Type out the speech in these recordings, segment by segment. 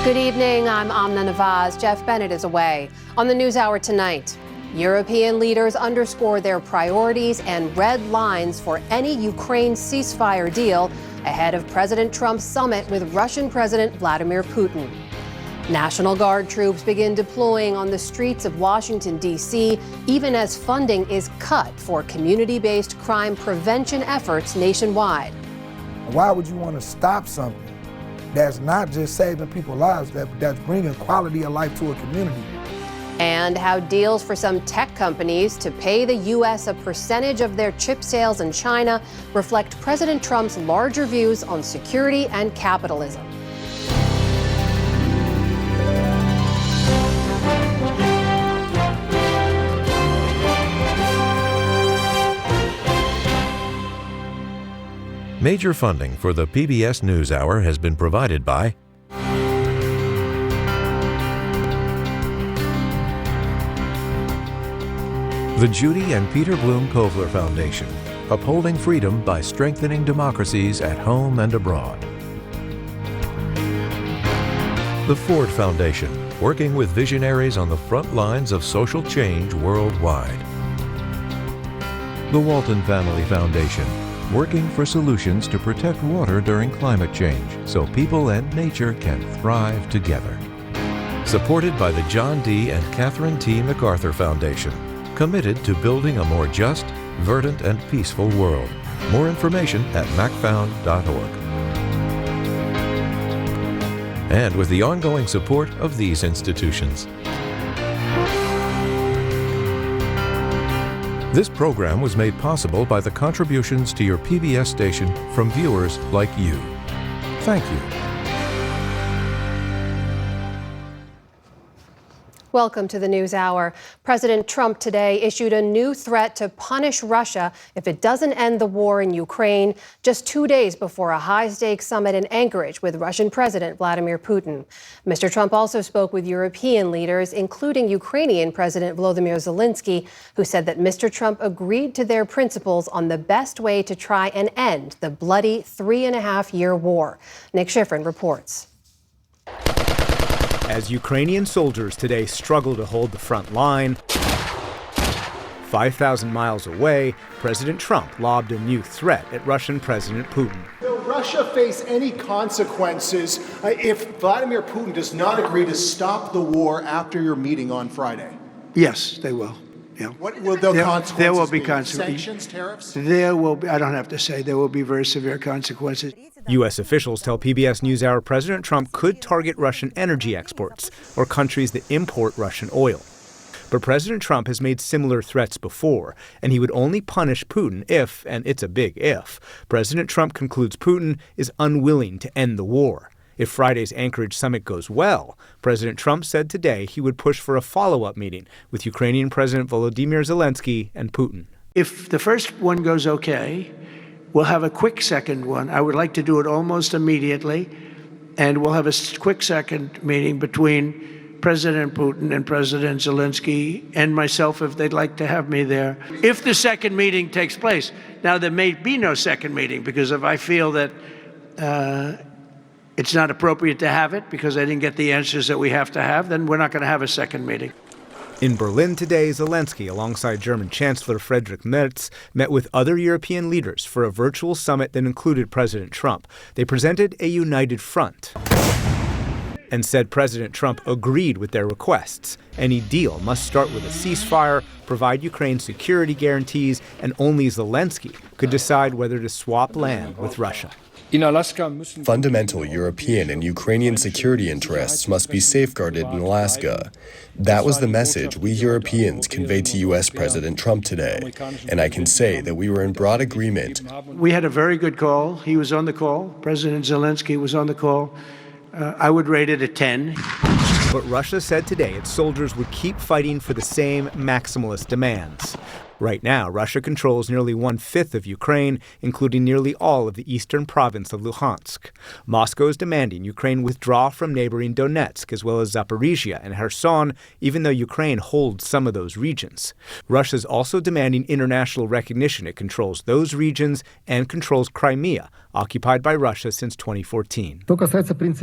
Good evening, I'm Amna Nawaz. Jeff Bennett is away. On the NewsHour tonight, European leaders underscore their priorities and red lines for any Ukraine ceasefire deal ahead of President Trump's summit with Russian President Vladimir Putin. National Guard troops begin deploying on the streets of Washington, D.C., even as funding is cut for community-based crime prevention efforts nationwide. Why would you want to stop something that's not just saving people's lives, that's bringing quality of life to a community? And how deals for some tech companies to pay the U.S. a percentage of their chip sales in China reflect President Trump's larger views on security and capitalism. Major funding for the PBS NewsHour has been provided by the Judy and Peter Bloom Kovler Foundation, upholding freedom by strengthening democracies at home and abroad. The Ford Foundation, working with visionaries on the front lines of social change worldwide. The Walton Family Foundation, working for solutions to protect water during climate change so people and nature can thrive together. Supported by the John D. and Catherine T. MacArthur Foundation, committed to building a more just, verdant, and peaceful world. More information at macfound.org. And with the ongoing support of these institutions. This program was made possible by the contributions to your PBS station from viewers like you. Thank you. Welcome to the NewsHour. President Trump today issued a new threat to punish Russia if it doesn't end the war in Ukraine, just 2 days before a high-stakes summit in Anchorage with Russian President Vladimir Putin. Mr. Trump also spoke with European leaders, including Ukrainian President Volodymyr Zelensky, who said that Mr. Trump agreed to their principles on the best way to try and end the bloody 3.5-year war. Nick Schifrin reports. As Ukrainian soldiers today struggle to hold the front line, 5,000 miles away, President Trump lobbed a new threat at Russian President Putin. Will Russia face any consequences if Vladimir Putin does not agree to stop the war after your meeting on Friday? Yes, they will. Yeah. What will the consequences there will be be? consequences. Sanctions, tariffs? There will be, I don't have to say, there will be very severe consequences. U.S. officials tell PBS NewsHour President Trump could target Russian energy exports or countries that import Russian oil. But President Trump has made similar threats before, and he would only punish Putin if, and it's a big if, President Trump concludes Putin is unwilling to end the war. If Friday's Anchorage summit goes well, President Trump said today he would push for a follow-up meeting with Ukrainian President Volodymyr Zelensky and Putin. If the first one goes okay, we'll have a quick second one. I would like to do it almost immediately, and we'll have a quick second meeting between President Putin and President Zelensky and myself if they'd like to have me there. If the second meeting takes place. Now, there may be no second meeting because if I feel that it's not appropriate to have it because I didn't get the answers that we have to have, then we're not going to have a second meeting. In Berlin today, Zelensky, alongside German Chancellor Friedrich Merz, met with other European leaders for a virtual summit that included President Trump. They presented a united front and said President Trump agreed with their requests. Any deal must start with a ceasefire, provide Ukraine security guarantees, and only Zelensky could decide whether to swap land with Russia. Fundamental European and Ukrainian security interests must be safeguarded in Alaska. That was the message we Europeans conveyed to U.S. President Trump today, and I can say that we were in broad agreement. We had a very good call. He was on the call. President Zelensky was on the call. I would rate it a 10. But Russia said today its soldiers would keep fighting for the same maximalist demands. Right now, Russia controls nearly 1/5 of Ukraine, including nearly all of the eastern province of Luhansk. Moscow is demanding Ukraine withdraw from neighboring Donetsk as well as Zaporizhia and Kherson, even though Ukraine holds some of those regions. Russia's also demanding international recognition it controls those regions and controls Crimea, occupied by Russia since 2014.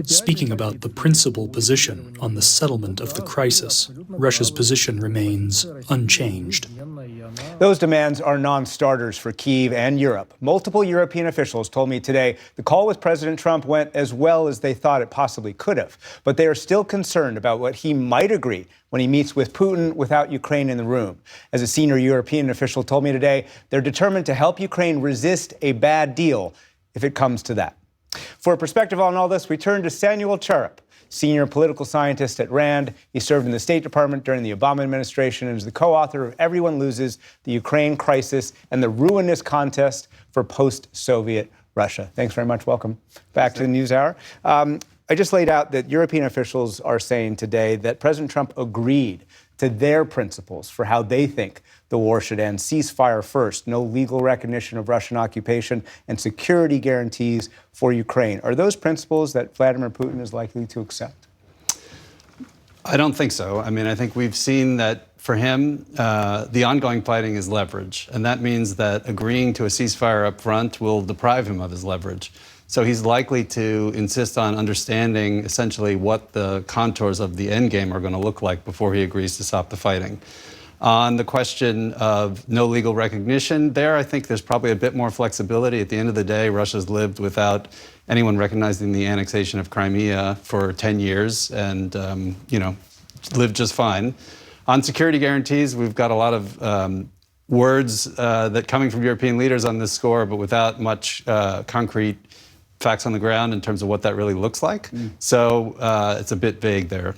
Speaking about the principal position on the settlement of the crisis, Russia's position remains unchanged. Those demands are non-starters for Kyiv and Europe. Multiple European officials told me today the call with President Trump went as well as they thought it possibly could have. But they are still concerned about what he might agree when he meets with Putin without Ukraine in the room. As a senior European official told me today, they're determined to help Ukraine resist a bad deal if it comes to that. For a perspective on all this, we turn to Samuel Charap, senior political scientist at RAND. He served in the State Department during the Obama administration and is the co-author of Everyone Loses, the Ukraine Crisis and the Ruinous Contest for Post-Soviet Russia. Thanks very much. Welcome back to the NewsHour. I just laid out that European officials are saying today that President Trump agreed to their principles for how they think the war should end. Ceasefire first, no legal recognition of Russian occupation, and security guarantees for Ukraine. Are those principles that Vladimir Putin is likely to accept? I don't think so. I mean, I think we've seen that for him, the ongoing fighting is leverage. And that means that agreeing to a ceasefire up front will deprive him of his leverage. So he's likely to insist on understanding essentially what the contours of the end game are going to look like before he agrees to stop the fighting. On the question of no legal recognition, there I think there's probably a bit more flexibility. At the end of the day, Russia's lived without anyone recognizing the annexation of Crimea for 10 years and, lived just fine. On security guarantees, we've got a lot of words that coming from European leaders on this score, but without much concrete facts on the ground in terms of what that really looks like. So it's a bit vague there.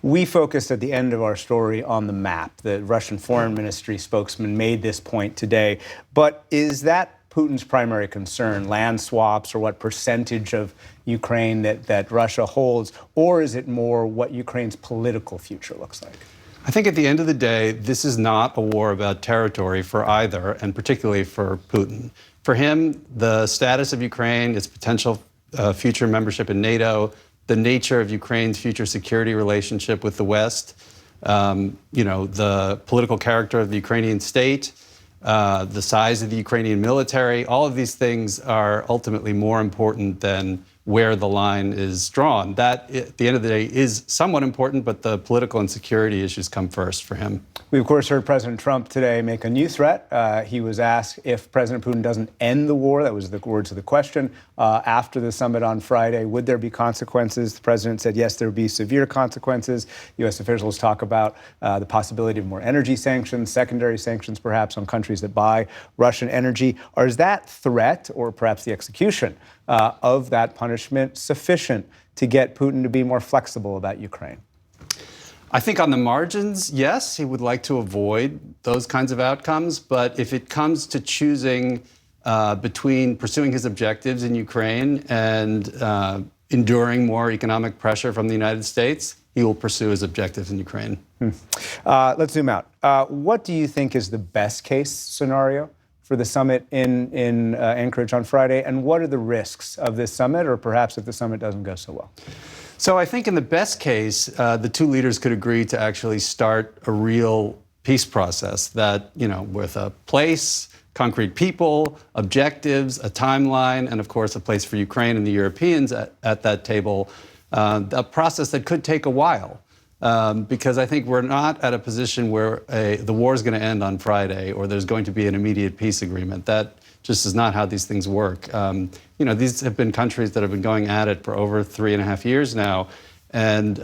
We focused at the end of our story on the map. The Russian Foreign Ministry spokesman made this point today. But is that Putin's primary concern, land swaps or what percentage of Ukraine that Russia holds? Or is it more what Ukraine's political future looks like? I think at the end of the day, this is not a war about territory for either, and particularly for Putin. For him, the status of Ukraine, its potential future membership in NATO, the nature of Ukraine's future security relationship with the West, the political character of the Ukrainian state, the size of the Ukrainian military, all of these things are ultimately more important than where the line is drawn. That, at the end of the day, is somewhat important, but the political and security issues come first for him. We, of course, heard President Trump today make a new threat. He was asked if President Putin doesn't end the war, that was the words of the question, after the summit on Friday, would there be consequences? The president said, yes, there would be severe consequences. U.S. officials talk about the possibility of more energy sanctions, secondary sanctions perhaps on countries that buy Russian energy. Or is that threat, or perhaps the execution of that punishment, sufficient to get Putin to be more flexible about Ukraine? I think on the margins, yes, he would like to avoid those kinds of outcomes. But if it comes to choosing between pursuing his objectives in Ukraine and enduring more economic pressure from the United States, he will pursue his objectives in Ukraine. Let's zoom out. What do you think is the best case scenario for the summit in Anchorage on Friday? And what are the risks of this summit, or perhaps if the summit doesn't go so well? So I think in the best case, the two leaders could agree to actually start a real peace process that, with a place, concrete people, objectives, a timeline, and of course, a place for Ukraine and the Europeans at that table, a process that could take a while. Because I think we're not at a position where the war is going to end on Friday or there's going to be an immediate peace agreement. That just is not how these things work. These have been countries that have been going at it for over 3.5 years now, and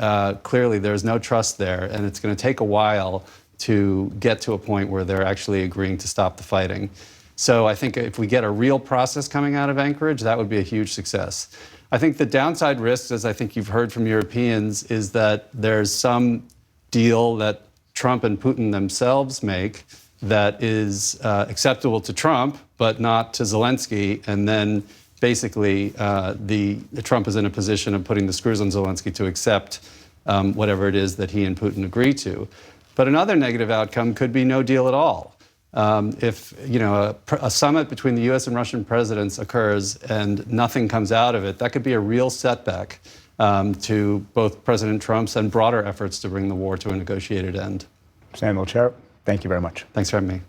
clearly there's no trust there, and it's going to take a while to get to a point where they're actually agreeing to stop the fighting. So I think if we get a real process coming out of Anchorage, that would be a huge success. I think the downside risks, as I think you've heard from Europeans, is that there's some deal that Trump and Putin themselves make that is acceptable to Trump, but not to Zelensky. And then basically Trump is in a position of putting the screws on Zelensky to accept whatever it is that he and Putin agree to. But another negative outcome could be no deal at all. If a summit between the U.S. and Russian presidents occurs and nothing comes out of it, that could be a real setback to both President Trump's and broader efforts to bring the war to a negotiated end. Samuel Charap, thank you very much. Thanks for having me.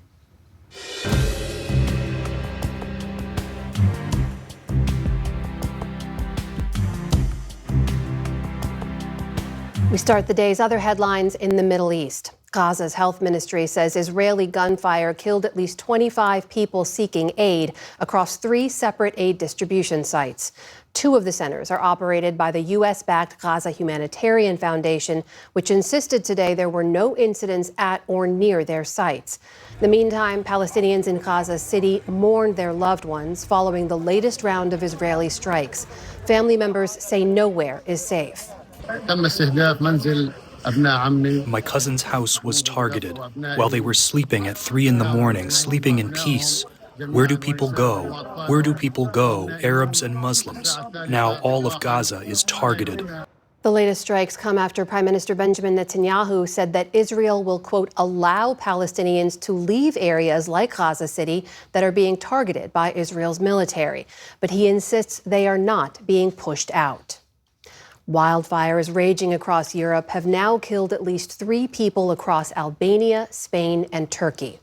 We start the day's other headlines in the Middle East. Gaza's health ministry says Israeli gunfire killed at least 25 people seeking aid across 3 separate aid distribution sites. 2 of the centers are operated by the U.S.-backed Gaza Humanitarian Foundation, which insisted today there were no incidents at or near their sites. In the meantime, Palestinians in Gaza City mourned their loved ones following the latest round of Israeli strikes. Family members say nowhere is safe. My cousin's house was targeted while they were sleeping at 3 a.m, sleeping in peace. Where do people go? Where do people go, Arabs and Muslims? Now all of Gaza is targeted. The latest strikes come after Prime Minister Benjamin Netanyahu said that Israel will, quote, allow Palestinians to leave areas like Gaza City that are being targeted by Israel's military. But he insists they are not being pushed out. Wildfires raging across Europe have now killed at least 3 people across Albania, Spain, and Turkey.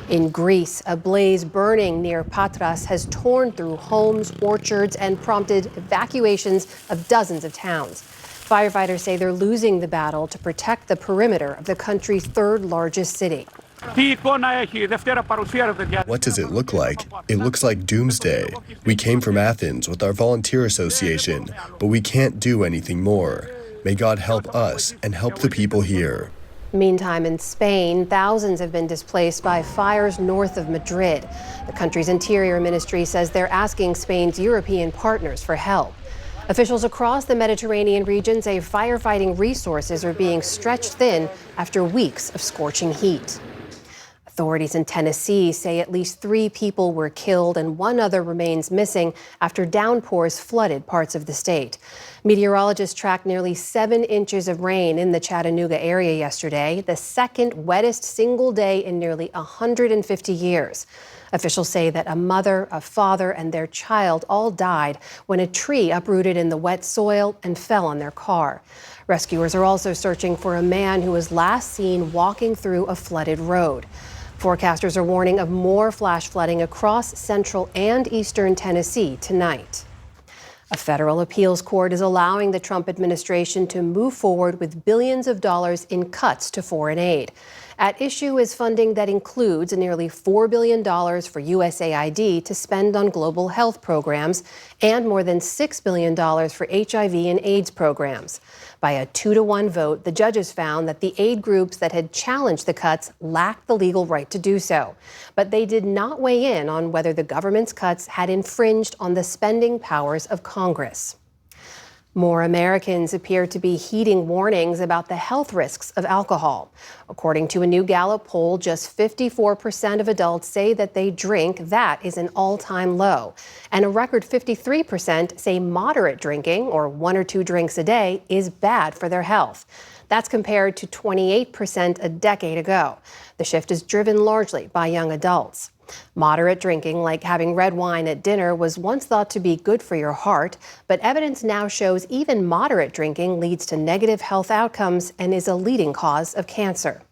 In Greece, a blaze burning near Patras has torn through homes, orchards, and prompted evacuations of dozens of towns. Firefighters say they're losing the battle to protect the perimeter of the country's 3rd largest city. What does it look like? It looks like doomsday. We came from Athens with our volunteer association, but we can't do anything more. May God help us and help the people here. Meantime, in Spain, thousands have been displaced by fires north of Madrid. The country's interior ministry says they're asking Spain's European partners for help. Officials across the Mediterranean region say firefighting resources are being stretched thin after weeks of scorching heat. Authorities in Tennessee say at least 3 people were killed and 1 other remains missing after downpours flooded parts of the state. Meteorologists tracked nearly 7 inches of rain in the Chattanooga area yesterday, the 2nd wettest single day in nearly 150 years. Officials say that a mother, a father, and their child all died when a tree uprooted in the wet soil and fell on their car. Rescuers are also searching for a man who was last seen walking through a flooded road. Forecasters are warning of more flash flooding across central and eastern Tennessee tonight. A federal appeals court is allowing the Trump administration to move forward with billions of dollars in cuts to foreign aid. At issue is funding that includes nearly $4 billion for USAID to spend on global health programs and more than $6 billion for HIV and AIDS programs. By a 2-to-1 vote, the judges found that the aid groups that had challenged the cuts lacked the legal right to do so. But they did not weigh in on whether the government's cuts had infringed on the spending powers of Congress. More Americans appear to be heeding warnings about the health risks of alcohol. According to a new Gallup poll, just 54% of adults say that they drink. That is an all-time low. And a record 53% say moderate drinking, or 1 or 2 drinks a day, is bad for their health. That's compared to 28% a decade ago. The shift is driven largely by young adults. Moderate drinking, like having red wine at dinner, was once thought to be good for your heart, but evidence now shows even moderate drinking leads to negative health outcomes and is a leading cause of cancer.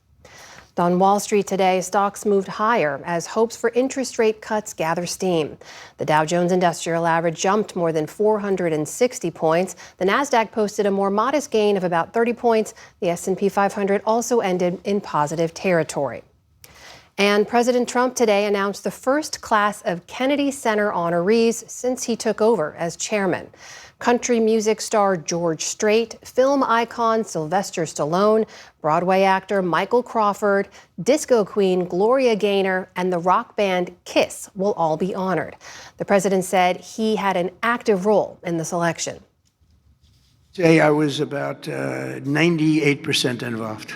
On Wall Street today, stocks moved higher as hopes for interest rate cuts gather steam. The Dow Jones Industrial Average jumped more than 460 points. The Nasdaq posted a more modest gain of about 30 points. The S&P 500 also ended in positive territory. And President Trump today announced the first class of Kennedy Center honorees since he took over as chairman. Country music star George Strait, film icon Sylvester Stallone, Broadway actor Michael Crawford, disco queen Gloria Gaynor, and the rock band Kiss will all be honored. The president said he had an active role in the selection. Say I was about 98% involved.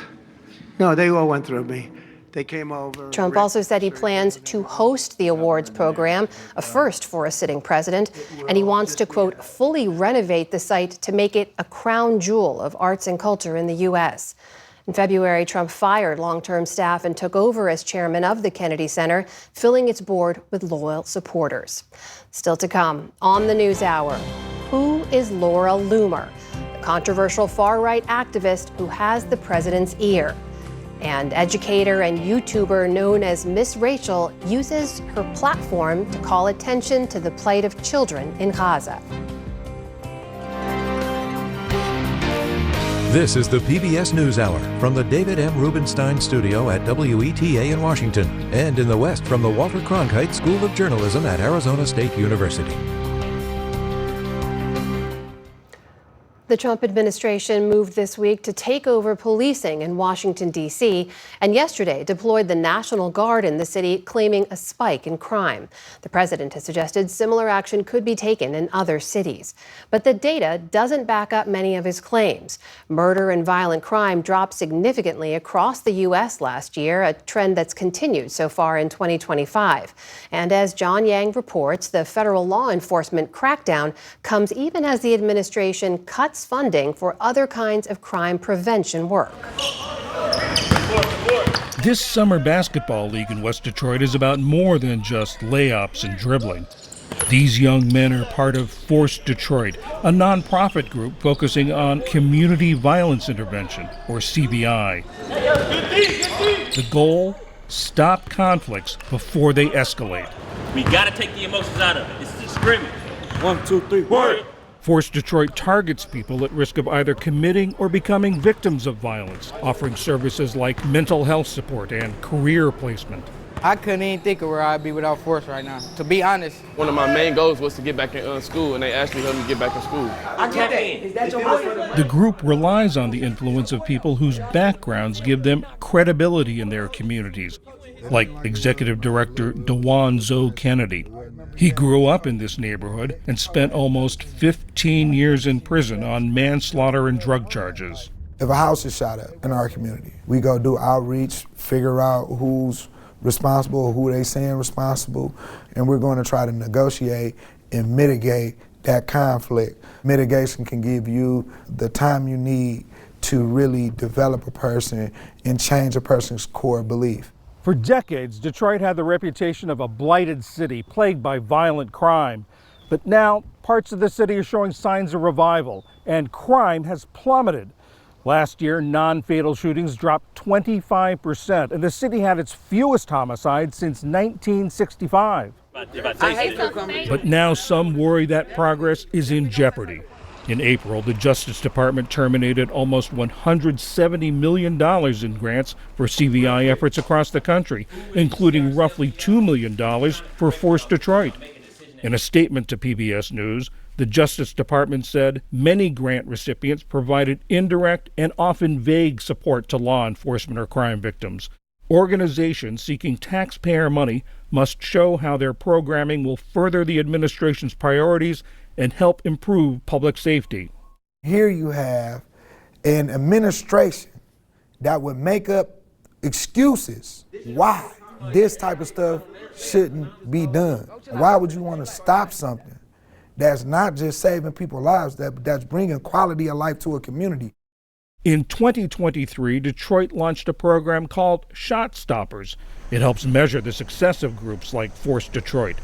No, they all went through me. They came over. Trump also said he plans to host the awards program, a first for a sitting president, and he wants to, quote, fully renovate the site to make it a crown jewel of arts and culture in the U.S. In February, Trump fired long-term staff and took over as chairman of the Kennedy Center, filling its board with loyal supporters. Still to come on the NewsHour, who is Laura Loomer, the controversial far-right activist who has the president's ear? And educator and YouTuber known as Miss Rachel uses her platform to call attention to the plight of children in Gaza. This is the PBS NewsHour from the David M. Rubenstein Studio at WETA in Washington and in the West from the Walter Cronkite School of Journalism at Arizona State University. The Trump administration moved this week to take over policing in Washington, D.C., and yesterday deployed the National Guard in the city, claiming a spike in crime. The president has suggested similar action could be taken in other cities. But the data doesn't back up many of his claims. Murder and violent crime dropped significantly across the U.S. last year, a trend that's continued so far in 2025. And as John Yang reports, the federal law enforcement crackdown comes even as the administration cuts funding for other kinds of crime prevention work. This summer basketball league in West Detroit is about more than just layups and dribbling. These young men are part of Force Detroit, a nonprofit group focusing on community violence intervention, or CVI. The goal? Stop conflicts before they escalate. We gotta take the emotions out of it. This is a scrimmage. 1, 2, 3, word! Force Detroit targets people at risk of either committing or becoming victims of violence, offering services like mental health support and career placement. I couldn't even think of where I'd be without Force right now, to be honest. One of my main goals was to get back in school, and they actually helped me get back in school. I get that. Is that your voice? The group relies on the influence of people whose backgrounds give them credibility in their communities, like Executive Director DeJuan Zoe Kennedy. He grew up in this neighborhood and spent almost 15 years in prison on manslaughter and drug charges. If a house is shot up in our community, we go do outreach, figure out who's responsible, who they saying responsible, and we're going to try to negotiate and mitigate that conflict. Mitigation can give you the time you need to really develop a person and change a person's core belief. For decades, Detroit had the reputation of a blighted city plagued by violent crime. But now, parts of the city are showing signs of revival, and crime has plummeted. Last year, non-fatal shootings dropped 25%, and the city had its fewest homicides since 1965. But now some worry that progress is in jeopardy. In April, the Justice Department terminated almost $170 million in grants for CVI efforts across the country, including roughly $2 million for Force Detroit. In a statement to PBS News, the Justice Department said many grant recipients provided indirect and often vague support to law enforcement or crime victims. Organizations seeking taxpayer money must show how their programming will further the administration's priorities and help improve public safety. Here you have an administration that would make up excuses why this type of stuff shouldn't be done. Why would you want to stop something that's not just saving people's lives, that's bringing quality of life to a community? In 2023, Detroit launched a program called Shot Stoppers. It helps measure the success of groups like Force Detroit.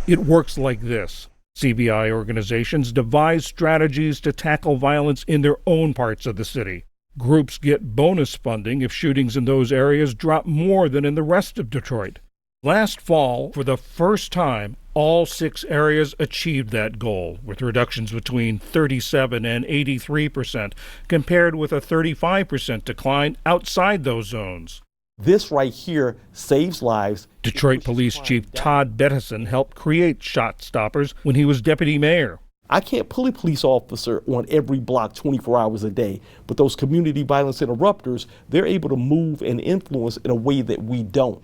It works like this. CVI organizations devise strategies to tackle violence in their own parts of the city. Groups get bonus funding if shootings in those areas drop more than in the rest of Detroit. Last fall, for the first time, all 6 areas achieved that goal, with reductions between 37% and 83%, compared with a 35% decline outside those zones. This right here saves lives. Detroit Police Chief Todd Bettison helped create Shot Stoppers when he was deputy mayor. I can't pull a police officer on every block 24 hours a day, but those community violence interrupters, they're able to move and influence in a way that we don't.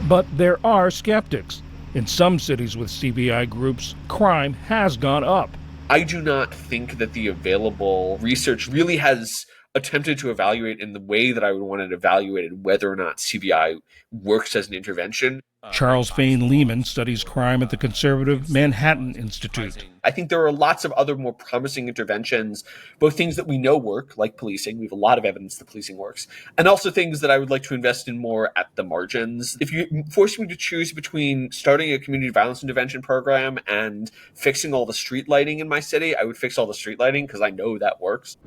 But there are skeptics. In some cities with CVI groups, crime has gone up. I do not think that the available research really has attempted to evaluate in the way that I would want it evaluated whether or not CVI works as an intervention. Charles Fane Lehman studies crime at the conservative Manhattan Institute. I think there are lots of other more promising interventions, both things that we know work, like policing. We have a lot of evidence that policing works, and also things that I would like to invest in more at the margins. If you force me to choose between starting a community violence intervention program and fixing all the street lighting in my city, I would fix all the street lighting because I know that works.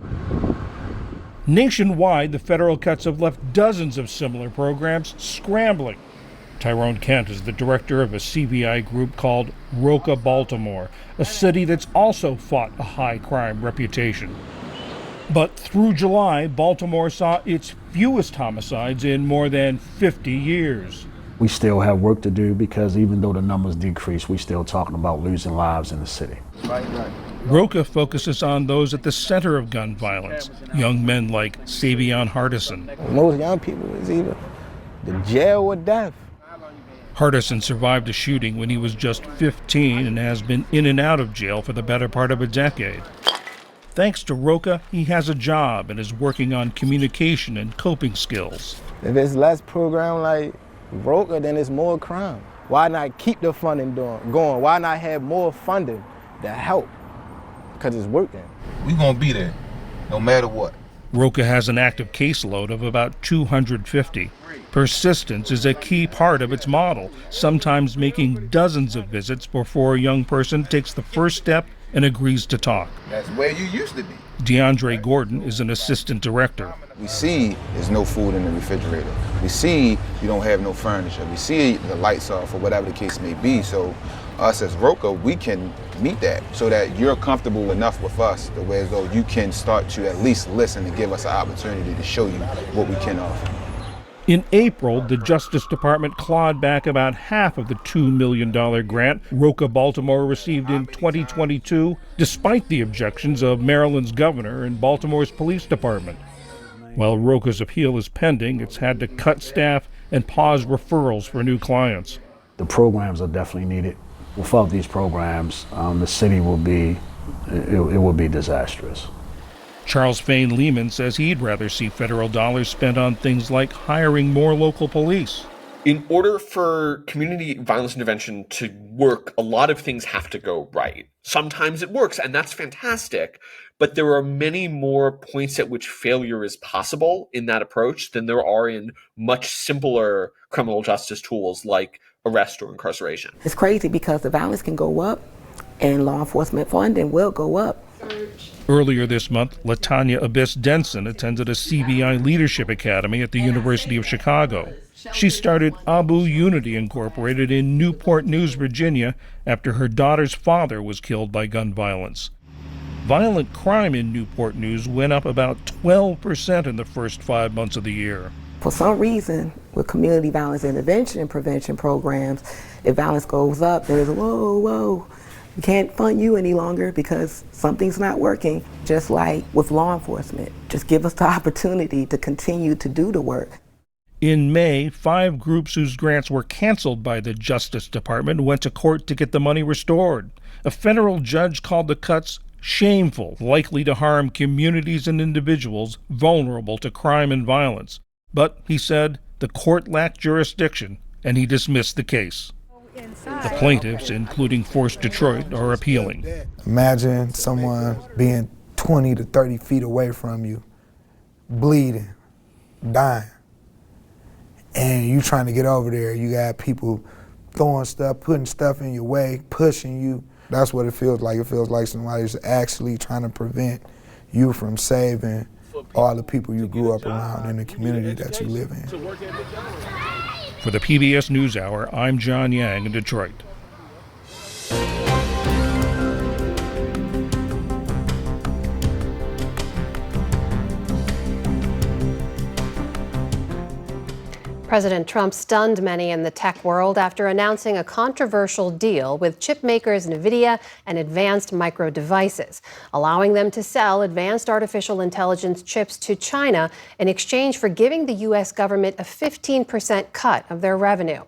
Nationwide, the federal cuts have left dozens of similar programs scrambling. Tyrone Kent is the director of a CVI group called Roca Baltimore, a city that's also fought a high crime reputation. But through July, Baltimore saw its fewest homicides in more than 50 years. We still have work to do because even though the numbers decrease, we're still talking about losing lives in the city. Roca focuses on those at the center of gun violence, young men like Savion Hardison. Most young people is either the jail or death. Hardison survived a shooting when he was just 15 and has been in and out of jail for the better part of a decade. Thanks to Roca, he has a job and is working on communication and coping skills. If it's less program like Roca, then it's more crime. Why not keep the funding going? Why not have more funding to help? Because it's working. We're going to be there, no matter what. Roca has an active caseload of about 250. Persistence is a key part of its model, sometimes making dozens of visits before a young person takes the first step and agrees to talk. That's where you used to be. DeAndre Gordon is an assistant director. We see there's no food in the refrigerator. We see you don't have no furniture. We see the lights off or whatever the case may be. So us as Roca, we can meet that so that you're comfortable enough with us the way as though you can start to at least listen and give us an opportunity to show you what we can offer. In April, the Justice Department clawed back about half of the $2 million grant Roca Baltimore received in 2022, despite the objections of Maryland's governor and Baltimore's police department. While Roca's appeal is pending, it's had to cut staff and pause referrals for new clients. The programs are definitely needed. Without these programs, the city will be disastrous. Charles Fane Lehman says he'd rather see federal dollars spent on things like hiring more local police. In order for community violence intervention to work, a lot of things have to go right. Sometimes it works, and that's fantastic, but there are many more points at which failure is possible in that approach than there are in much simpler criminal justice tools like arrest or incarceration. It's crazy because the violence can go up and law enforcement funding will go up. Earlier this month, LaTanya Abyss Denson attended a CVI Leadership Academy at the University of Chicago. She started Abu Unity Incorporated in Newport News, Virginia, after her daughter's father was killed by gun violence. Violent crime in Newport News went up about 12% in the first 5 months of the year. For some reason, with community violence intervention and prevention programs, if violence goes up, there's whoa, we can't fund you any longer because something's not working. Just like with law enforcement, just give us the opportunity to continue to do the work. In May, 5 groups whose grants were canceled by the Justice Department went to court to get the money restored. A federal judge called the cuts shameful, likely to harm communities and individuals vulnerable to crime and violence. But, he said, the court lacked jurisdiction, and he dismissed the case. The plaintiffs, including Force Detroit, are appealing. Imagine someone being 20 to 30 feet away from you, bleeding, dying, and you trying to get over there. You got people throwing stuff, putting stuff in your way, pushing you. That's what it feels like. It feels like somebody's actually trying to prevent you from saving all the people you grew up around in the community that you live in. For the PBS NewsHour, I'm John Yang in Detroit. President Trump stunned many in the tech world after announcing a controversial deal with chip makers NVIDIA and Advanced Micro Devices, allowing them to sell advanced artificial intelligence chips to China in exchange for giving the U.S. government a 15% cut of their revenue.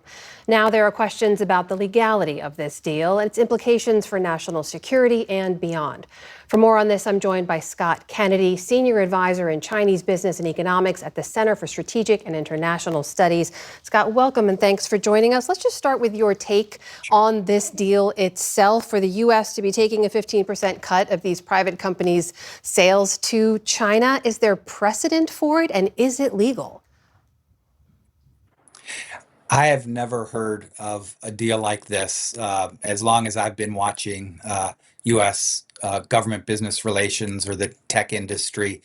Now there are questions about the legality of this deal and its implications for national security and beyond. For more on this, I'm joined by Scott Kennedy, Senior Advisor in Chinese Business and Economics at the Center for Strategic and International Studies. Scott, welcome and thanks for joining us. Let's just start with your take on this deal itself. For the U.S. to be taking a 15% cut of these private companies' sales to China, is there precedent for it, and is it legal? I have never heard of a deal like this as long as I've been watching U.S. Government business relations or the tech industry,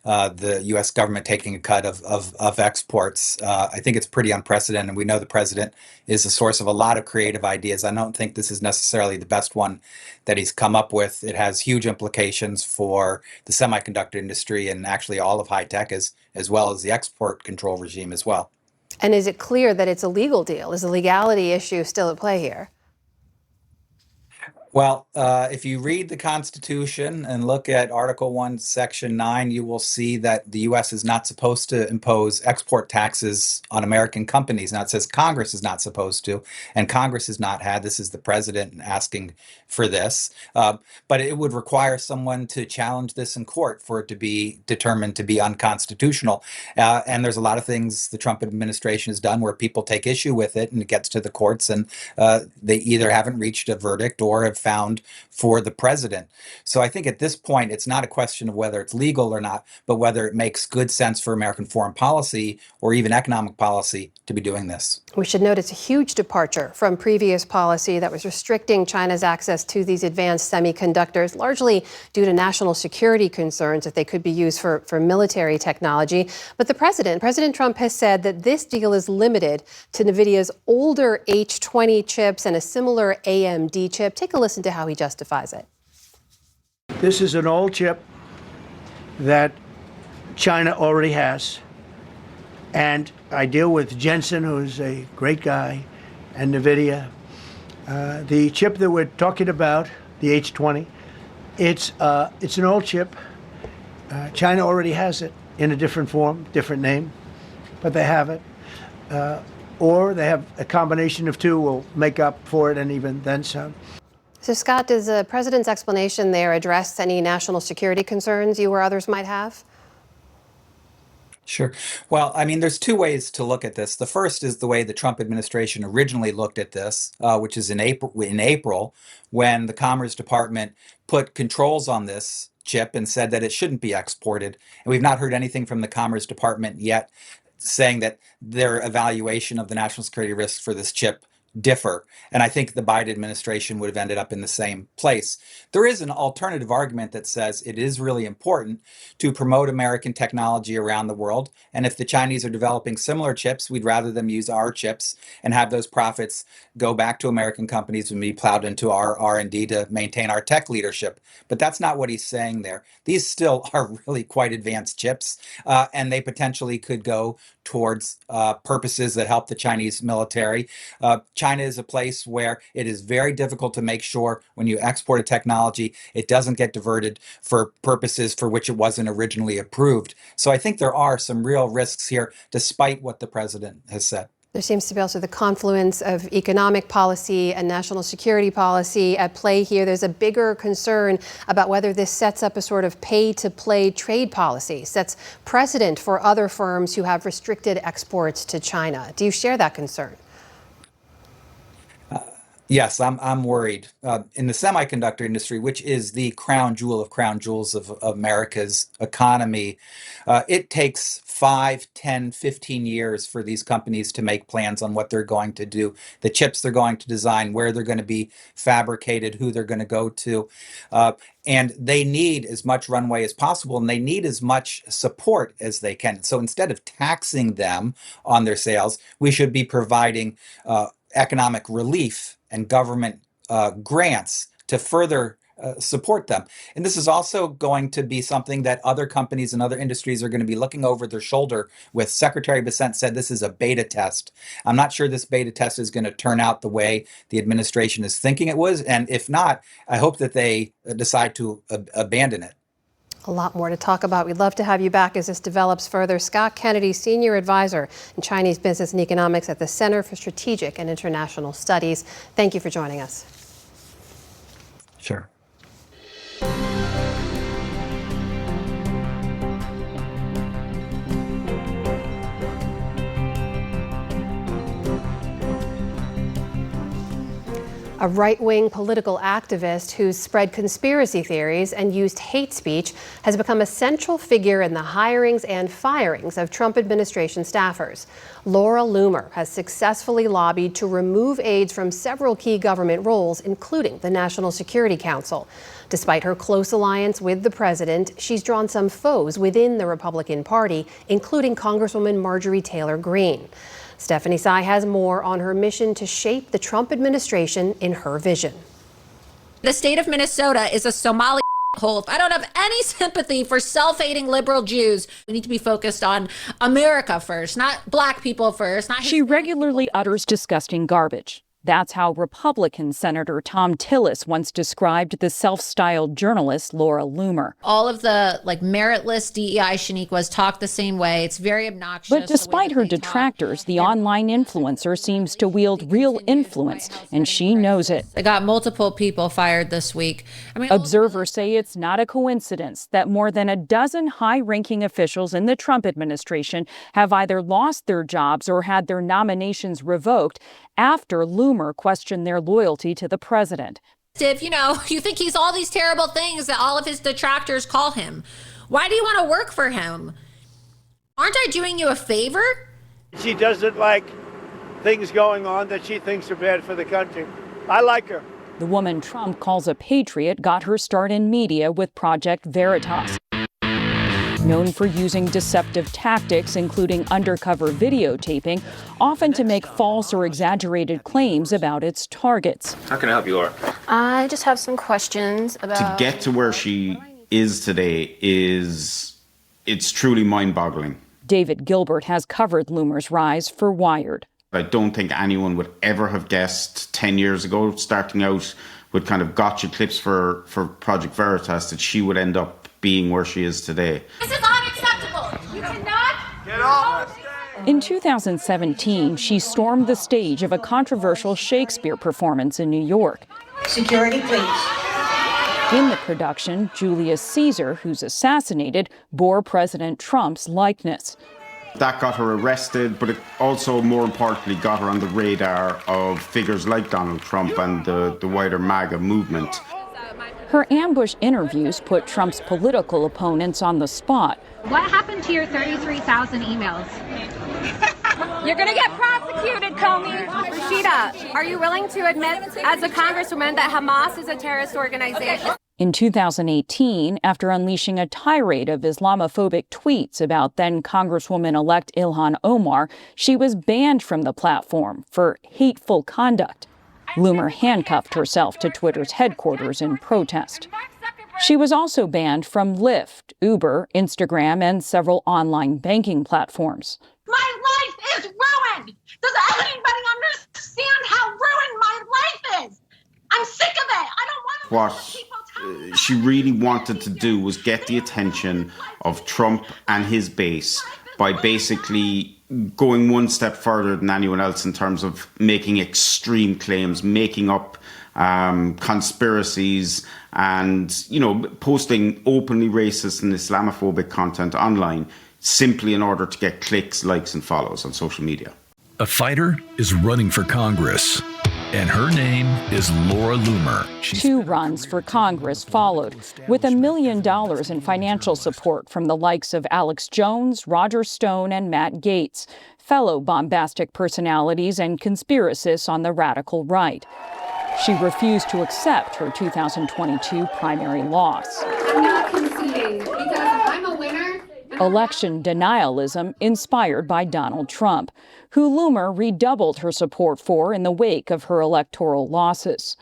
the U.S. government taking a cut of exports. I think it's pretty unprecedented. We know the president is the source of a lot of creative ideas. I don't think this is necessarily the best one that he's come up with. It has huge implications for the semiconductor industry and actually all of high tech as well as the export control regime as well. And is it clear that it's a legal deal? Is the legality issue still at play here? Well, if you read the Constitution and look at Article 1, Section 9, you will see that the U.S. is not supposed to impose export taxes on American companies. Now, it says Congress is not supposed to, and Congress has not had. This is the president asking for this. But it would require someone to challenge this in court for it to be determined to be unconstitutional. And there's a lot of things the Trump administration has done where people take issue with it and it gets to the courts and they either haven't reached a verdict or have found for the president. So I think at this point, it's not a question of whether it's legal or not, but whether it makes good sense for American foreign policy or even economic policy to be doing this. We should note it's a huge departure from previous policy that was restricting China's access to these advanced semiconductors, largely due to national security concerns that they could be used for military technology. But President Trump has said that this deal is limited to NVIDIA's older H20 chips and a similar AMD chip. Take a listen to how he justifies it. This is an old chip that China already has. And I deal with Jensen, who's a great guy, and NVIDIA. The chip that we're talking about, the H20, it's an old chip. China already has it in a different form, different name, but they have it. Or they have a combination of two will make up for it and even then some. So, Scott, does the president's explanation there address any national security concerns you or others might have? Sure. Well, I mean, there's two ways to look at this. The first is the way the Trump administration originally looked at this, which is in April, when the Commerce Department put controls on this chip and said that it shouldn't be exported. And we've not heard anything from the Commerce Department yet saying that their evaluation of the national security risks for this chip differ. And I think the Biden administration would have ended up in the same place. There is an alternative argument that says it is really important to promote American technology around the world. And if the Chinese are developing similar chips, we'd rather them use our chips and have those profits go back to American companies and be plowed into our R&D to maintain our tech leadership. But that's not what he's saying there. These still are really quite advanced chips, and they potentially could go towards purposes that help the Chinese military. China is a place where it is very difficult to make sure when you export a technology, it doesn't get diverted for purposes for which it wasn't originally approved. So I think there are some real risks here, despite what the president has said. There seems to be also the confluence of economic policy and national security policy at play here. There's a bigger concern about whether this sets up a sort of pay-to-play trade policy, sets precedent for other firms who have restricted exports to China. Do you share that concern? Yes, I'm worried. In the semiconductor industry, which is the crown jewel of crown jewels of America's economy, it takes 5, 10, 15 years for these companies to make plans on what they're going to do, the chips they're going to design, where they're going to be fabricated, who they're going to go to. And they need as much runway as possible, and they need as much support as they can. So instead of taxing them on their sales, we should be providing economic relief and government grants to further support them. And this is also going to be something that other companies and other industries are going to be looking over their shoulder with. Secretary Bessent said this is a beta test. I'm not sure this beta test is going to turn out the way the administration is thinking it was. And if not, I hope that they decide to abandon it. A lot more to talk about. We'd love to have you back as this develops further. Scott Kennedy, Senior Advisor in Chinese Business and Economics at the Center for Strategic and International Studies. Thank you for joining us. Sure. A right-wing political activist who's spread conspiracy theories and used hate speech has become a central figure in the hirings and firings of Trump administration staffers. Laura Loomer has successfully lobbied to remove aides from several key government roles, including the National Security Council. Despite her close alliance with the president, she's drawn some foes within the Republican Party, including Congresswoman Marjorie Taylor Greene. Stephanie Sy has more on her mission to shape the Trump administration in her vision. The state of Minnesota is a Somali hole. I don't have any sympathy for self-hating liberal Jews. We need to be focused on America first, not black people first. She regularly utters disgusting garbage. That's how Republican Senator Tom Tillis once described the self-styled journalist Laura Loomer. All of the meritless DEI Shaniquas talk the same way. It's very obnoxious. But despite her detractors, the online influencer seems to wield real influence, and she knows it. They got multiple people fired this week. Observers say it's not a coincidence that more than a dozen high-ranking officials in the Trump administration have either lost their jobs or had their nominations revoked after Loomer questioned their loyalty to the president. If you think he's all these terrible things that all of his detractors call him, why do you want to work for him? Aren't I doing you a favor? She doesn't like things going on that she thinks are bad for the country. I like her. The woman Trump calls a patriot got her start in media with Project Veritas. Known for using deceptive tactics, including undercover videotaping, often to make false or exaggerated claims about its targets. How can I help you, Laura? I just have some questions about... To get to where she is today it's truly mind-boggling. David Gilbert has covered Loomer's rise for Wired. I don't think anyone would ever have guessed 10 years ago, starting out with kind of gotcha clips for Project Veritas, that she would end up being where she is today. This is unacceptable. You cannot get off. In 2017, she stormed the stage of a controversial Shakespeare performance in New York. Security, please. In the production, Julius Caesar, who's assassinated, bore President Trump's likeness. That got her arrested, but it also, more importantly, got her on the radar of figures like Donald Trump and the wider MAGA movement. Her ambush interviews put Trump's political opponents on the spot. What happened to your 33,000 emails? You're going to get prosecuted, Comey. Rashida, are you willing to admit as a congresswoman that Hamas is a terrorist organization? In 2018, after unleashing a tirade of Islamophobic tweets about then Congresswoman-elect Ilhan Omar, she was banned from the platform for hateful conduct. Loomer handcuffed herself to Twitter's headquarters in protest. She was also banned from Lyft, Uber, Instagram, and several online banking platforms. My life is ruined. Does anybody understand how ruined my life is? I'm sick of it. I don't want to. What she really wanted to do was get the attention of Trump and his base by basically going one step further than anyone else in terms of making extreme claims, making up conspiracies, and posting openly racist and Islamophobic content online simply in order to get clicks, likes, and follows on social media. A fighter is running for Congress, and her name is Laura Loomer. Two runs for Congress followed, with $1 million in financial support from the likes of Alex Jones, Roger Stone, and Matt Gaetz, fellow bombastic personalities and conspiracists on the radical right. She refused to accept her 2022 primary loss. I'm not conceding because if I'm a winner... Election denialism inspired by Donald Trump, who Loomer redoubled her support for in the wake of her electoral losses.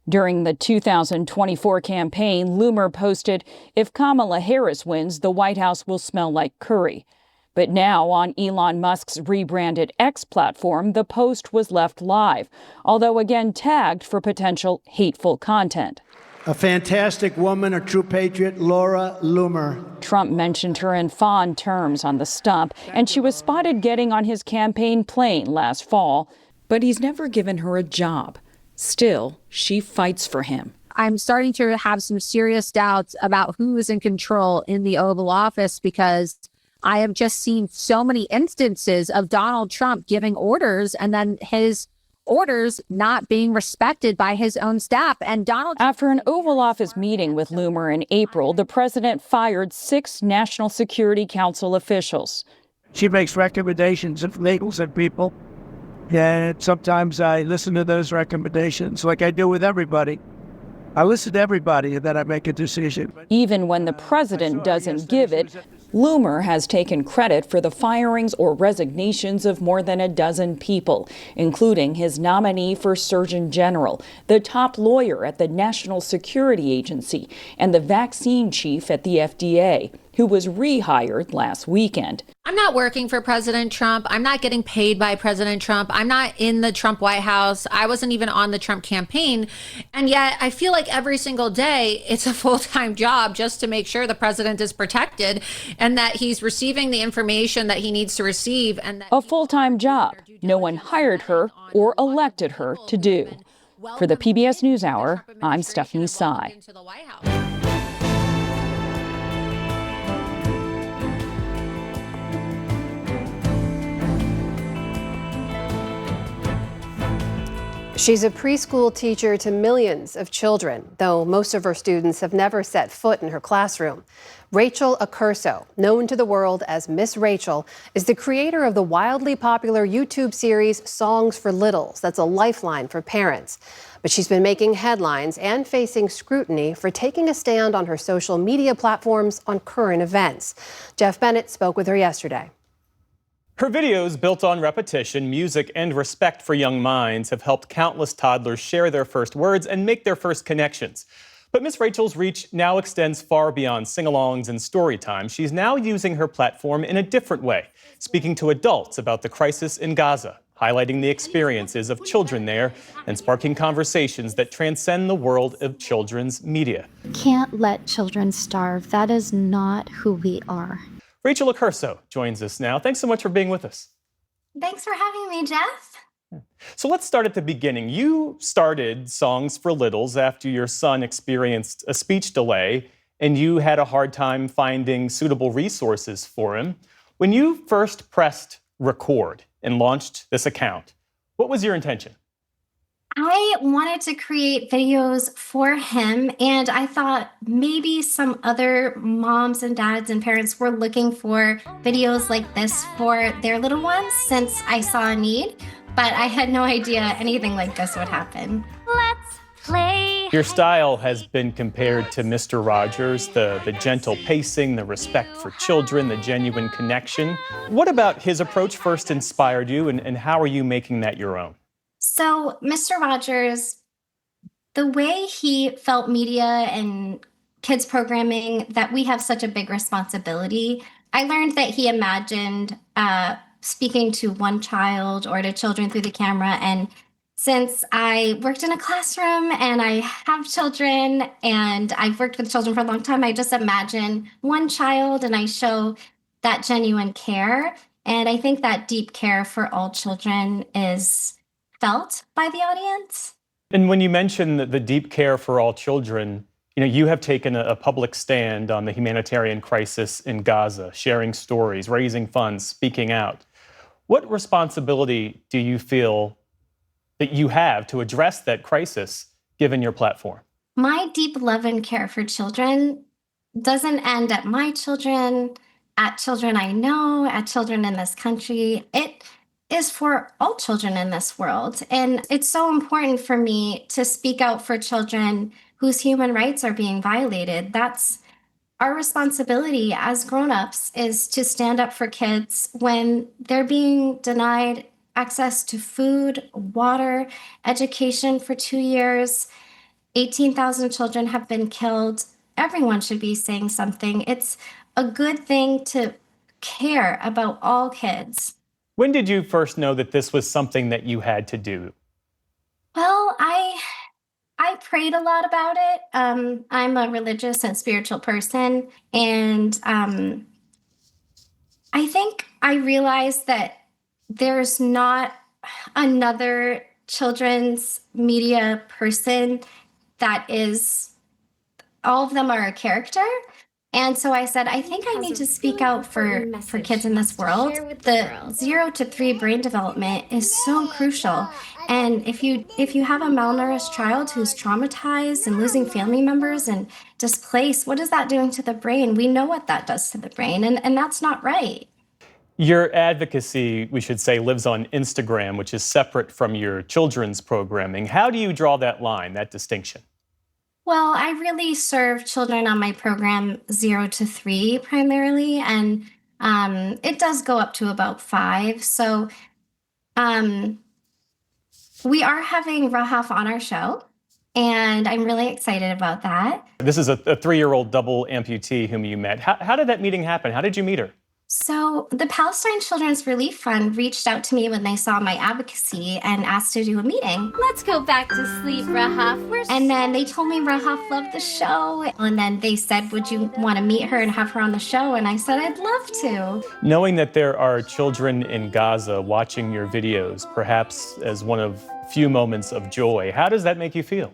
During the 2024 campaign, Loomer posted, "If Kamala Harris wins, the White House will smell like curry." But now, on Elon Musk's rebranded X platform, the post was left live, although again tagged for potential hateful content. a fantastic woman, a true patriot, Laura Loomer. Trump mentioned her in fond terms on the stump, and she was spotted getting on his campaign plane last fall. But he's never given her a job. Still, she fights for him. I'm starting to have some serious doubts about who is in control in the Oval Office because I have just seen so many instances of Donald Trump giving orders and then his orders not being respected by his own staff. And After an Oval Office meeting with Loomer in April, the president fired 6 National Security Council officials. She makes recommendations of labels and people, and sometimes I listen to those recommendations like I do with everybody. I listen to everybody and then I make a decision. Even when the president doesn't give it, Loomer has taken credit for the firings or resignations of more than a dozen people, including his nominee for Surgeon General, the top lawyer at the National Security Agency, and the vaccine chief at the FDA, who was rehired last weekend. I'm not working for President Trump. I'm not getting paid by President Trump. I'm not in the Trump White House. I wasn't even on the Trump campaign. And yet I feel like every single day it's a full-time job just to make sure the president is protected and that he's receiving the information that he needs to receive. And that a full-time job no one hired her or elected her to do. For the PBS NewsHour, I'm Stephanie Sy. She's a preschool teacher to millions of children, though most of her students have never set foot in her classroom. Rachel Accurso, known to the world as Miss Rachel, is the creator of the wildly popular YouTube series Songs for Littles. That's a lifeline for parents. But she's been making headlines and facing scrutiny for taking a stand on her social media platforms on current events. Jeff Bennett spoke with her yesterday. Her videos, built on repetition, music, and respect for young minds, have helped countless toddlers share their first words and make their first connections. But Miss Rachel's reach now extends far beyond sing-alongs and story time. She's now using her platform in a different way, speaking to adults about the crisis in Gaza, highlighting the experiences of children there, and sparking conversations that transcend the world of children's media. Can't let children starve. That is not who we are. Rachel Accurso joins us now. Thanks so much for being with us. Thanks for having me, Jeff. So let's start at the beginning. You started Songs for Littles after your son experienced a speech delay, and you had a hard time finding suitable resources for him. When you first pressed record and launched this account, what was your intention? I wanted to create videos for him, and I thought maybe some other moms and dads and parents were looking for videos like this for their little ones since I saw a need, but I had no idea anything like this would happen. Let's play. Your style has been compared to Mr. Rogers, the gentle pacing, the respect for children, the genuine connection. What about his approach first inspired you, and how are you making that your own? So, Mr. Rogers, the way he felt media and kids programming, that we have such a big responsibility. I learned that he imagined speaking to one child or to children through the camera. And since I worked in a classroom and I have children and I've worked with children for a long time, I just imagine one child and I show that genuine care. And I think that deep care for all children is felt by the audience. And when you mention the deep care for all children, you have taken a public stand on the humanitarian crisis in Gaza, sharing stories, raising funds, speaking out. What responsibility do you feel that you have to address that crisis, given your platform? My deep love and care for children doesn't end at my children, at children I know, at children in this country. It is for all children in this world. And it's so important for me to speak out for children whose human rights are being violated. That's our responsibility as grown-ups, is to stand up for kids when they're being denied access to food, water, education for 2 years. 18,000 children have been killed. Everyone should be saying something. It's a good thing to care about all kids. When did you first know that this was something that you had to do? Well, I I prayed a lot about it. I'm a religious and spiritual person, and I think I realized that there's not another children's media person that is, all of them are a character. And so I said, I think I need to speak out for kids in this world. The 0 to 3 brain development is so crucial. And if you have a malnourished child who's traumatized and losing family members and displaced, what is that doing to the brain? We know what that does to the brain, and that's not right. Your advocacy, we should say, lives on Instagram, which is separate from your children's programming. How do you draw that line, that distinction? Well, I really serve children on my program 0 to 3 primarily, and it does go up to about 5. So we are having Rahaf on our show, and I'm really excited about that. This is a 3-year-old double amputee whom you met. How did that meeting happen? How did you meet her? So the Palestine Children's Relief Fund reached out to me when they saw my advocacy and asked to do a meeting. Let's go back to sleep, Rahaf. And then they told me Rahaf loved the show. And then they said, would you want to meet her and have her on the show? And I said, I'd love to. Knowing that there are children in Gaza watching your videos, perhaps as one of few moments of joy, how does that make you feel?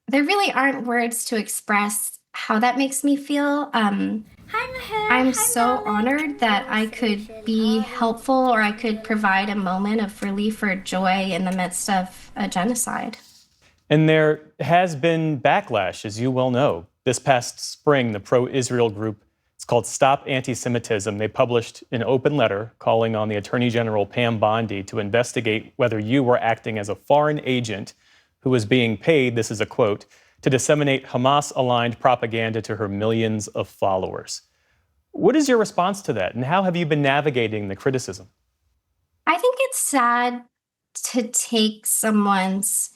There really aren't words to express how that makes me feel. I'm so honored that I could be helpful, or I could provide a moment of relief or joy in the midst of a genocide. And there has been backlash, as you well know. This past spring, the pro-Israel group, it's called Stop Anti-Semitism, they published an open letter calling on the Attorney General Pam Bondi to investigate whether you were acting as a foreign agent who was being paid, this is a quote, to disseminate Hamas-aligned propaganda to her millions of followers. What is your response to that, and how have you been navigating the criticism? I think it's sad to take someone's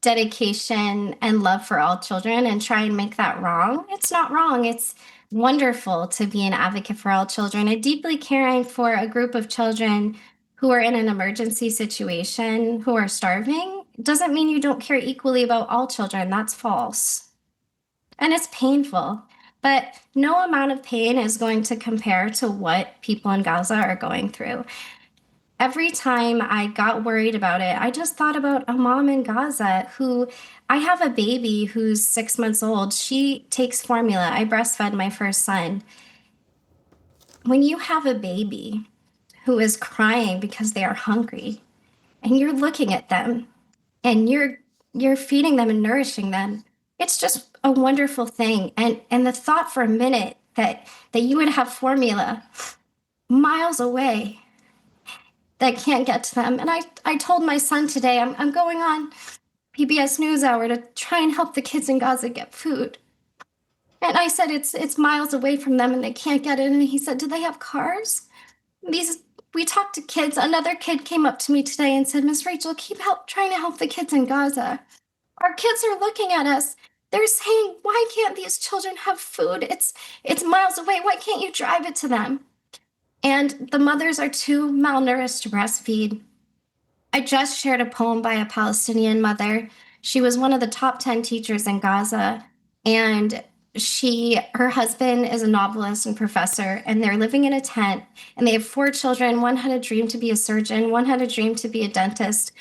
dedication and love for all children and try and make that wrong. It's not wrong. It's wonderful to be an advocate for all children and deeply caring for a group of children who are in an emergency situation, who are starving. Doesn't mean you don't care equally about all children. That's false. And it's painful. But no amount of pain is going to compare to what people in Gaza are going through. Every time I got worried about it, I just thought about a mom in Gaza who, I have a baby who's 6 months old. She takes formula. I breastfed my first son. When you have a baby who is crying because they are hungry, and you're looking at them, and you're feeding them and nourishing them, it's just a wonderful thing. And the thought for a minute that you would have formula miles away that can't get to them. And I told my son today, I'm going on PBS NewsHour to try and help the kids in Gaza get food. And I said, it's miles away from them and they can't get it. And he said, do they have cars? We talked to kids. Another kid came up to me today and said, Miss Rachel, keep trying to help the kids in Gaza. Our kids are looking at us. They're saying, why can't these children have food? It's miles away. Why can't you drive it to them? And the mothers are too malnourished to breastfeed. I just shared a poem by a Palestinian mother. She was one of the top 10 teachers in Gaza. And her husband is a novelist and professor, and they're living in a tent, and they have 4 children. One had a dream to be a surgeon. One had a dream to be a dentist.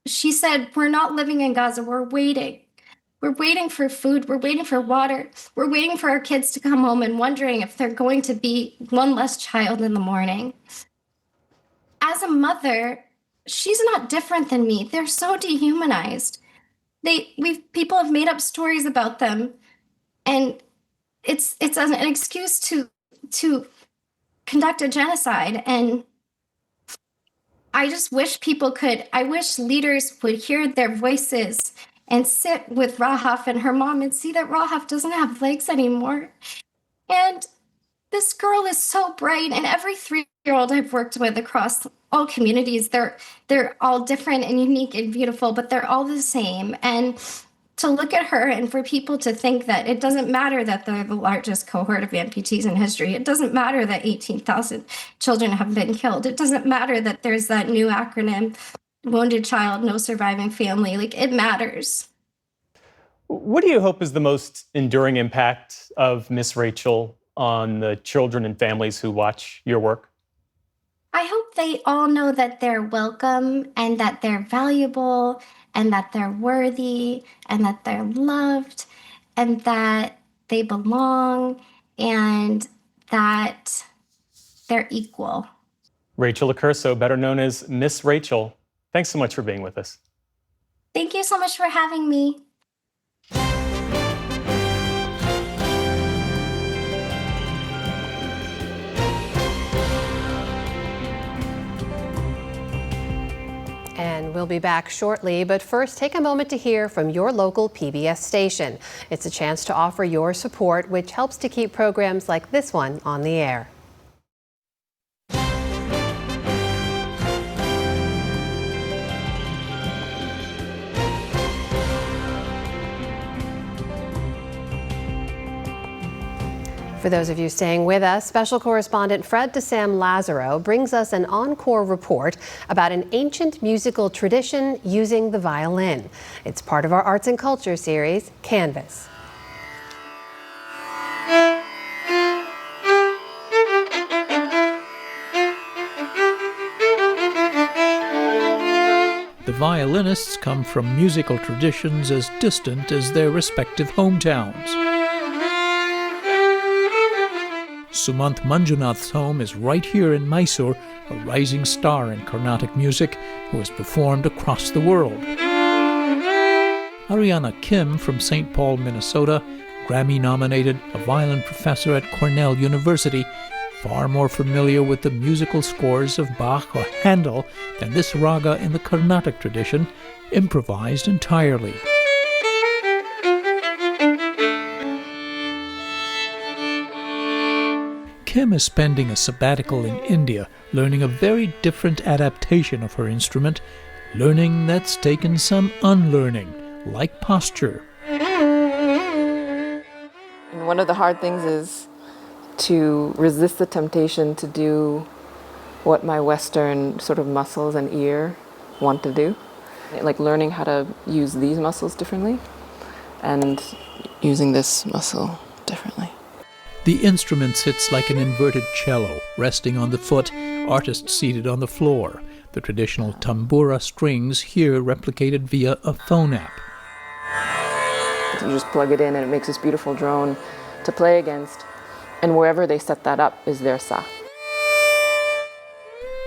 She said, we're not living in Gaza. We're waiting. We're waiting for food. We're waiting for water. We're waiting for our kids to come home and wondering if they're going to be one less child in the morning. As a mother, she's not different than me. They're so dehumanized. People have made up stories about them, and it's an excuse to conduct a genocide. And I just wish I wish leaders would hear their voices and sit with Rahaf and her mom and see that Rahaf doesn't have legs anymore. And this girl is so bright, and every 3-year-old I've worked with across all communities, they're all different and unique and beautiful, but they're all the same. And to look at her and for people to think that it doesn't matter that they're the largest cohort of amputees in history. It doesn't matter that 18,000 children have been killed. It doesn't matter that there's that new acronym wounded child, no surviving family. Like, it matters. What do you hope is the most enduring impact of Miss Rachel on the children and families who watch your work? I hope they all know that they're welcome and that they're valuable and that they're worthy and that they're loved and that they belong and that they're equal. Rachel Accurso, better known as Miss Rachel, thanks so much for being with us. Thank you so much for having me. And we'll be back shortly, but first take a moment to hear from your local PBS station. It's a chance to offer your support, which helps to keep programs like this one on the air. For those of you staying with us, special correspondent Fred DeSam Lazaro brings us an encore report about an ancient musical tradition using the violin. It's part of our Arts and Culture series, Canvas. The violinists come from musical traditions as distant as their respective hometowns. Sumanth Manjunath's home is right here in Mysore, a rising star in Carnatic music who has performed across the world. Ariana Kim from St. Paul, Minnesota, Grammy-nominated, a violin professor at Cornell University, far more familiar with the musical scores of Bach or Handel than this raga in the Carnatic tradition, improvised entirely. Kim is spending a sabbatical in India, learning a very different adaptation of her instrument, learning that's taken some unlearning, like posture. And one of the hard things is to resist the temptation to do what my Western sort of muscles and ear want to do. Like learning how to use these muscles differently and using this muscle differently. The instrument sits like an inverted cello, resting on the foot, artist seated on the floor. The traditional tambura strings here replicated via a phone app. You just plug it in and it makes this beautiful drone to play against, and wherever they set that up is their sa.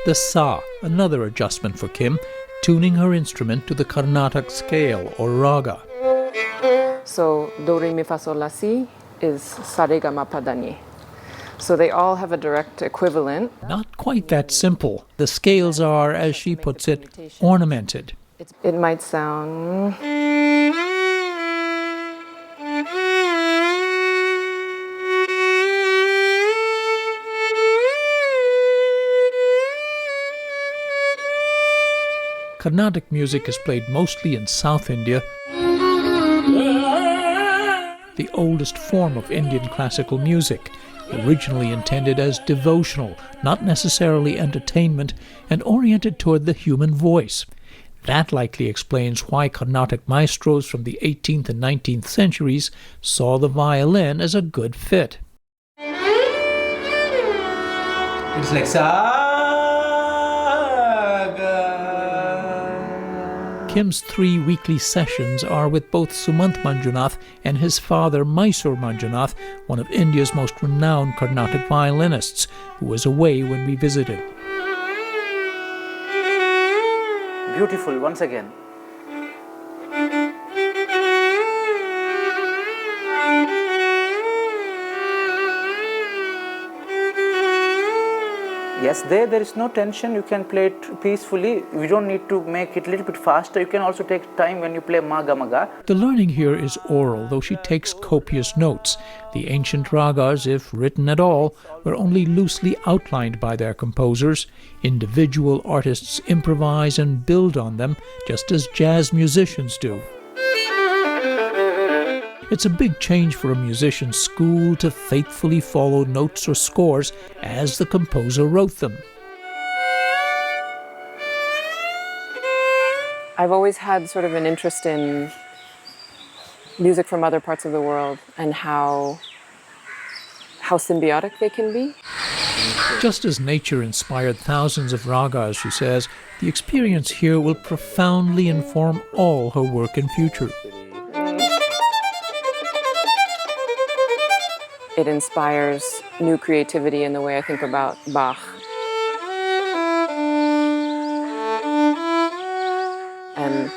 The sa, another adjustment for Kim, tuning her instrument to the Carnatic scale or raga. So do, re, mi, fa, sol, la, si is sa, re, ga, ma, pa, da, ni. So they all have a direct equivalent. Not quite that simple. The scales are, as she puts it, ornamented. It might sound... Carnatic music is played mostly in South India, the oldest form of Indian classical music, originally intended as devotional, not necessarily entertainment, and oriented toward the human voice. That likely explains why Carnatic maestros from the 18th and 19th centuries saw the violin as a good fit. It's like sa. Kim's 3 weekly sessions are with both Sumanth Manjunath and his father Mysore Manjunath, one of India's most renowned Carnatic violinists, who was away when we visited. Beautiful once again. Yes, there is no tension. You can play it peacefully. You don't need to make it a little bit faster. You can also take time when you play Maga Maga. The learning here is oral, though she takes copious notes. The ancient ragas, if written at all, were only loosely outlined by their composers. Individual artists improvise and build on them, just as jazz musicians do. It's a big change for a musician's school to faithfully follow notes or scores as the composer wrote them. I've always had sort of an interest in music from other parts of the world and how symbiotic they can be. Just as nature inspired thousands of ragas, she says, the experience here will profoundly inform all her work in future. It inspires new creativity in the way I think about Bach. And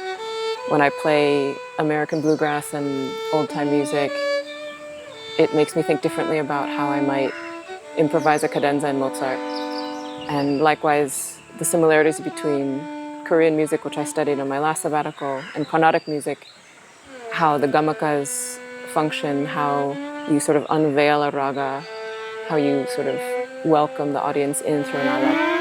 when I play American bluegrass and old-time music, it makes me think differently about how I might improvise a cadenza in Mozart. And likewise, the similarities between Korean music, which I studied on my last sabbatical, and Carnatic music, how the gamakas function, how you sort of unveil a raga, how you sort of welcome the audience in through an alap.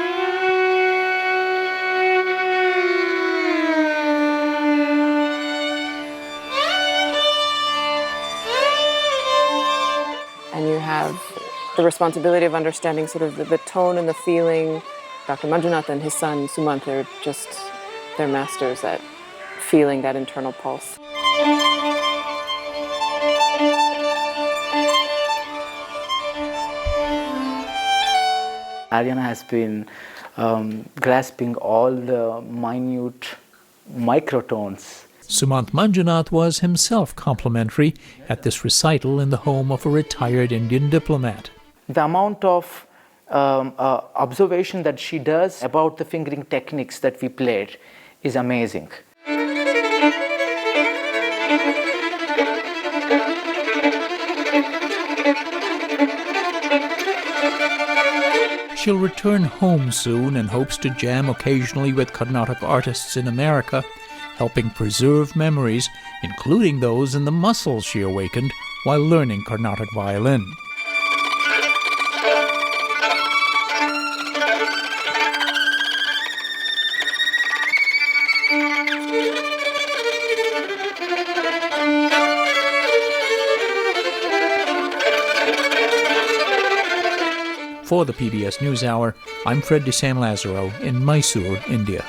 And you have the responsibility of understanding sort of the tone and the feeling. Dr. Manjunath and his son Sumant, they're masters at feeling that internal pulse. Ariana has been grasping all the minute microtones. Sumant Manjunath was himself complimentary at this recital in the home of a retired Indian diplomat. The amount of observation that she does about the fingering techniques that we played is amazing. She'll return home soon and hopes to jam occasionally with Carnatic artists in America, helping preserve memories, including those in the muscles she awakened while learning Carnatic violin. For the PBS NewsHour, I'm Fred de San Lazaro in Mysore, India.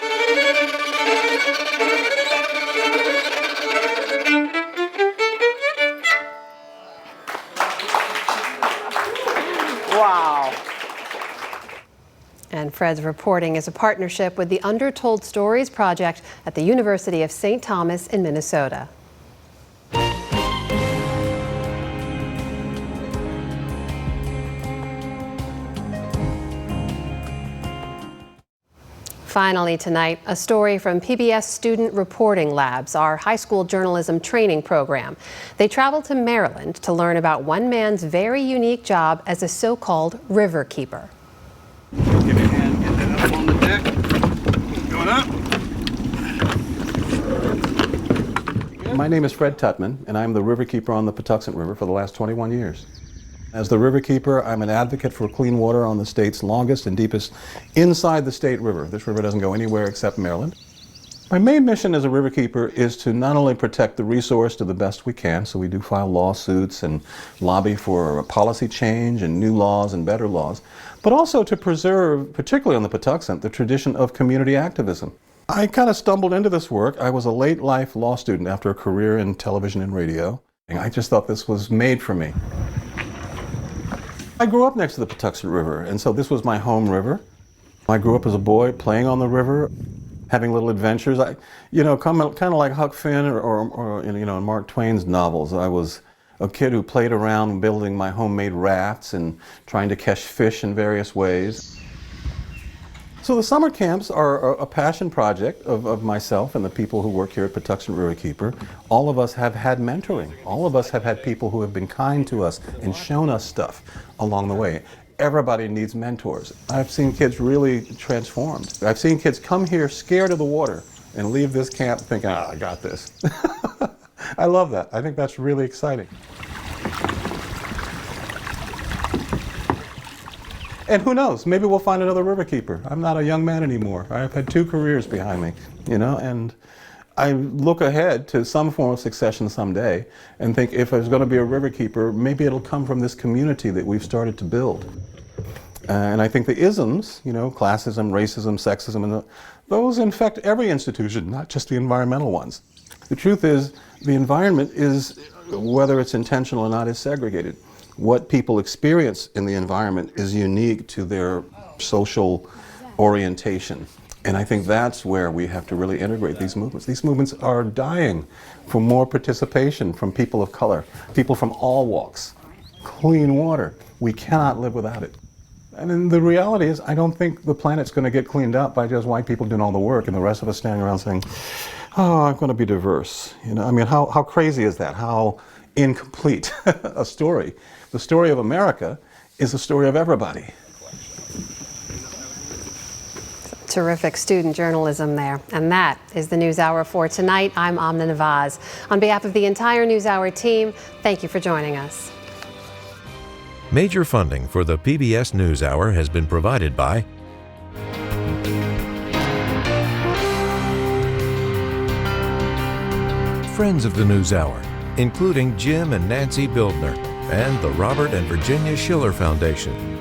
Wow. And Fred's reporting is a partnership with the Undertold Stories Project at the University of St. Thomas in Minnesota. Finally tonight, a story from PBS Student Reporting Labs, our high school journalism training program. They traveled to Maryland to learn about one man's very unique job as a so-called river keeper. Give me a hand, get that up on the deck. Going up. My name is Fred Tutman, and I'm the river keeper on the Patuxent River for the last 21 years. As the river keeper, I'm an advocate for clean water on the state's longest and deepest inside the state river. This river doesn't go anywhere except Maryland. My main mission as a river keeper is to not only protect the resource to the best we can, so we do file lawsuits and lobby for policy change and new laws and better laws, but also to preserve, particularly on the Patuxent, the tradition of community activism. I kind of stumbled into this work. I was a late life law student after a career in television and radio, and I just thought this was made for me. I grew up next to the Patuxent River, and so this was my home river. I grew up as a boy playing on the river, having little adventures. Kind of like Huck Finn or in Mark Twain's novels. I was a kid who played around building my homemade rafts and trying to catch fish in various ways. So the summer camps are a passion project of myself and the people who work here at Patuxent Riverkeeper. All of us have had mentoring. All of us have had people who have been kind to us and shown us stuff along the way. Everybody needs mentors. I've seen kids really transformed. I've seen kids come here scared of the water and leave this camp thinking, I got this. I love that. I think that's really exciting. And who knows, maybe we'll find another riverkeeper. I'm not a young man anymore. I've had 2 careers behind me, and I look ahead to some form of succession someday and think if there's going to be a riverkeeper, maybe it'll come from this community that we've started to build. And I think the isms, classism, racism, sexism, and those infect every institution, not just the environmental ones. The truth is, the environment is, whether it's intentional or not, is segregated. What people experience in the environment is unique to their social orientation. And I think that's where we have to really integrate these movements. These movements are dying for more participation from people of color, people from all walks. Clean water. We cannot live without it. And then the reality is, I don't think the planet's going to get cleaned up by just white people doing all the work and the rest of us standing around saying, oh, I'm going to be diverse. You know, I mean, how crazy is that? How incomplete a story. The story of America is the story of everybody. Terrific student journalism there. And that is the NewsHour for tonight. I'm Amna Nawaz. On behalf of the entire NewsHour team, thank you for joining us. Major funding for the PBS NewsHour has been provided by friends of the NewsHour, including Jim and Nancy Bildner, and the Robert and Virginia Schiller Foundation.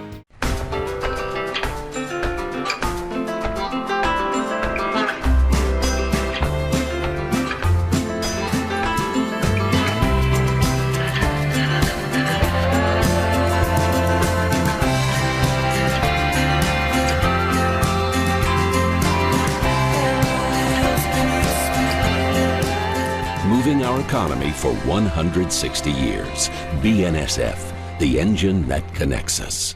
Moving our economy for 160 years. BNSF, the engine that connects us.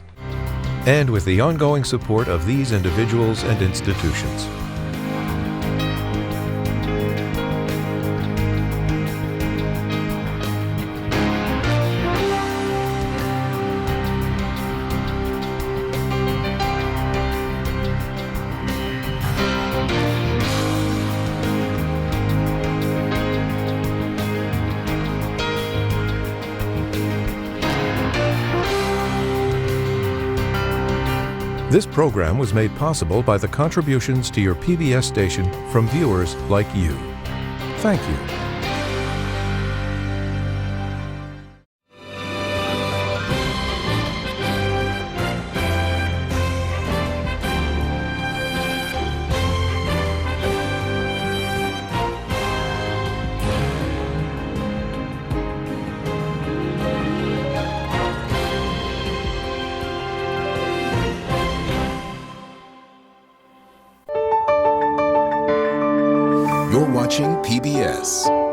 And with the ongoing support of these individuals and institutions. This program was made possible by the contributions to your PBS station from viewers like you. Thank you. You're watching PBS.